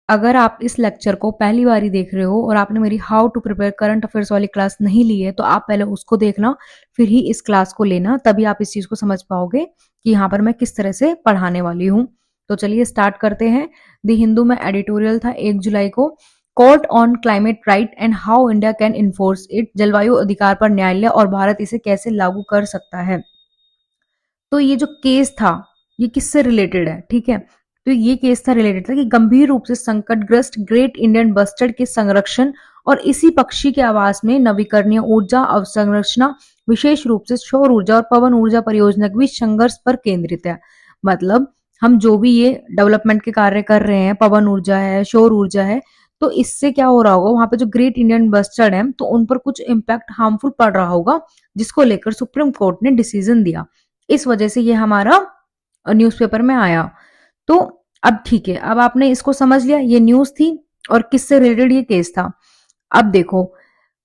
अगर आप इस लेक्चर को पहली बारी देख रहे हो और आपने मेरी how to prepare current affairs वाली क्लास नहीं ली है, तो आप पहले उसको देखना, फिर ही इस क्लास को लेना, तभी आप इस चीज को समझ पाओगे कि यहाँ पर मैं किस तरह से पढ़ाने वाली हूँ। तो चलिए स्टार्ट करते हैं। द हिंदू में एडिटोरियल था 1 जुलाई को, court on climate right and how India can enforce it, जलवायु अधिकार पर न्यायालय और भारत इसे कैसे लागू कर सकता है। तो ये जो केस था ये किससे रिलेटेड है, ठीक है। तो ये केस था रिलेटेड था कि गंभीर रूप से संकटग्रस्त ग्रेट इंडियन बस्टर्ड के संरक्षण और इसी पक्षी के आवास में नवीकरणीय ऊर्जा अवसंरचना, विशेष रूप से सौर ऊर्जा और पवन ऊर्जा परियोजना के बीच संघर्ष पर केंद्रित है। मतलब हम जो भी ये डेवलपमेंट के कार्य कर रहे हैं, पवन ऊर्जा है, सौर ऊर्जा है, तो इससे क्या हो रहा होगा, वहां पे जो ग्रेट इंडियन बस्टर्ड है तो उन पर कुछ इम्पैक्ट हार्मफुल पड़ रहा होगा, जिसको लेकर सुप्रीम कोर्ट ने डिसीजन दिया। इस वजह से ये हमारा न्यूज़पेपर में आया। तो अब ठीक है, अब आपने इसको समझ लिया, ये न्यूज थी और किससे रिलेटेड ये केस था। अब देखो,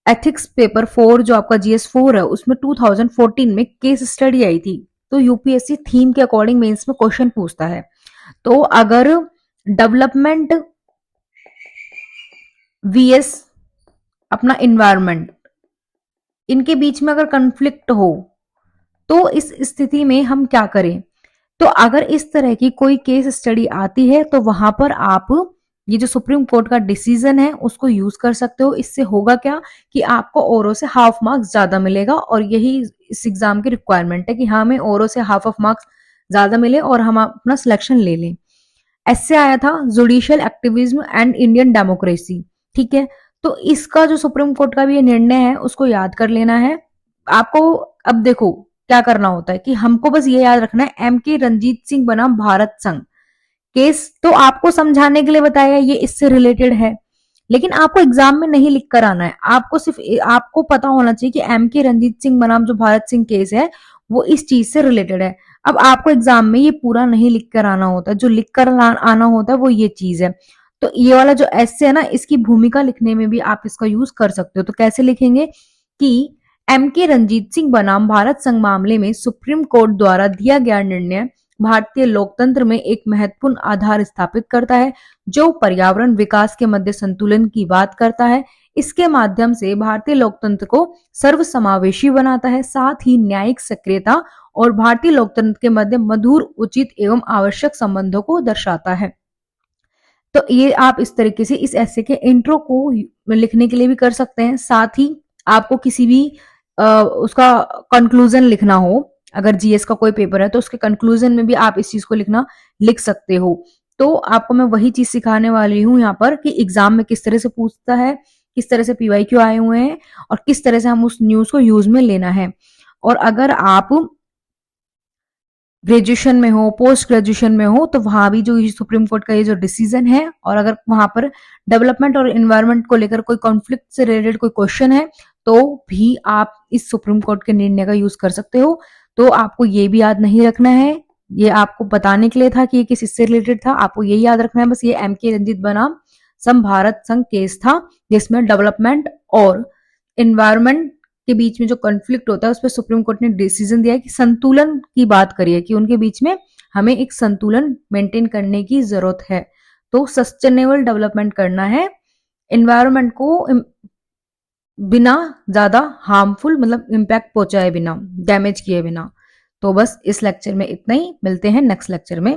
एथिक्स पेपर 4 जो आपका जीएस 4 है, उसमें 2014 में केस स्टडी आई थी। तो यूपीएससी थीम के अकॉर्डिंग मेंस में क्वेश्चन पूछता है। तो अगर डेवलपमेंट वीएस अपना इन्वायरमेंट, इनके बीच में अगर कंफ्लिक्ट हो तो इस स्थिति में हम क्या करें। तो अगर इस तरह की कोई केस स्टडी आती है तो वहां पर आप ये जो सुप्रीम कोर्ट का डिसीजन है उसको यूज कर सकते हो। इससे होगा क्या कि आपको औरों से हाफ मार्क्स ज्यादा मिलेगा, और यही इस एग्जाम की रिक्वायरमेंट है कि हमें औरों से हाफ ऑफ मार्क्स ज्यादा मिले और हम अपना सिलेक्शन ले लें। ऐसे आया था judicial activism and Indian democracy, ठीक है। तो इसका जो सुप्रीम कोर्ट का भी ये निर्णय है उसको याद कर लेना है आपको। अब देखो क्या करना होता है कि हमको बस ये याद रखना है, एम के रंजीत सिंह बनाम भारत संघ केस तो आपको समझाने के लिए बताया, ये इससे रिलेटेड है, लेकिन आपको एग्जाम में नहीं लिख कर आना है। आपको सिर्फ आपको पता होना चाहिए कि एम के रंजीत सिंह बनाम जो भारत सिंह केस है वो इस चीज से रिलेटेड है। अब आपको एग्जाम में ये पूरा नहीं लिख कर आना होता, जो लिख कर आना होता है वो ये चीज है। तो ये वाला जो ऐसे है ना, इसकी भूमिका लिखने में भी आप इसका यूज कर सकते हो। तो कैसे लिखेंगे कि एम के रंजीत सिंह बनाम भारत संघ मामले में सुप्रीम कोर्ट द्वारा दिया गया निर्णय भारतीय लोकतंत्र में एक महत्वपूर्ण आधार स्थापित करता है, जो पर्यावरण विकास के मध्य संतुलन की बात करता है। इसके माध्यम से भारतीय लोकतंत्र को सर्वसमावेशी बनाता है, साथ ही न्यायिक सक्रियता और भारतीय लोकतंत्र के मध्य मधुर, उचित एवं आवश्यक संबंधों को दर्शाता है। तो ये आप इस तरीके से इस ऐसे के इंट्रो को लिखने के लिए भी कर सकते हैं। साथ ही आपको किसी भी उसका कंक्लूजन लिखना हो, अगर जीएस का कोई पेपर है तो उसके कंक्लूजन में भी आप इस चीज को लिख सकते हो। तो आपको मैं वही चीज सिखाने वाली हूँ यहाँ पर कि एग्जाम में किस तरह से पूछता है, किस तरह से पीवाईक्यू आए हुए हैं और किस तरह से हम उस न्यूज को यूज में लेना है। और अगर आप ग्रेजुएशन में हो, पोस्ट ग्रेजुएशन में हो, तो वहां भी जो सुप्रीम कोर्ट का ये जो डिसीजन है, और अगर वहां पर डेवलपमेंट और एनवायरनमेंट को लेकर कोई कॉन्फ्लिक्ट से रिलेटेड कोई क्वेश्चन है तो भी आप इस सुप्रीम कोर्ट के निर्णय का यूज कर सकते हो। तो आपको ये भी याद नहीं रखना है, ये आपको बताने के लिए था कि ये किस इससे रिलेटेड था। आपको यही याद रखना है बस, ये एम के रंजीत बनाम सम भारत संघ केस था, जिसमें डेवलपमेंट और एनवायरनमेंट के बीच में जो कॉन्फ्लिक्ट होता है उस पर सुप्रीम कोर्ट ने डिसीजन दिया है कि संतुलन की बात करिए, कि उनके बीच में हमें एक संतुलन मेंटेन करने की जरूरत है। तो सस्टेनेबल डेवलपमेंट करना है, एनवायरनमेंट को बिना ज्यादा हार्मफुल मतलब इम्पैक्ट पहुंचाए बिना, डैमेज किए बिना। तो बस इस लेक्चर में इतना ही, मिलते हैं नेक्स्ट लेक्चर में।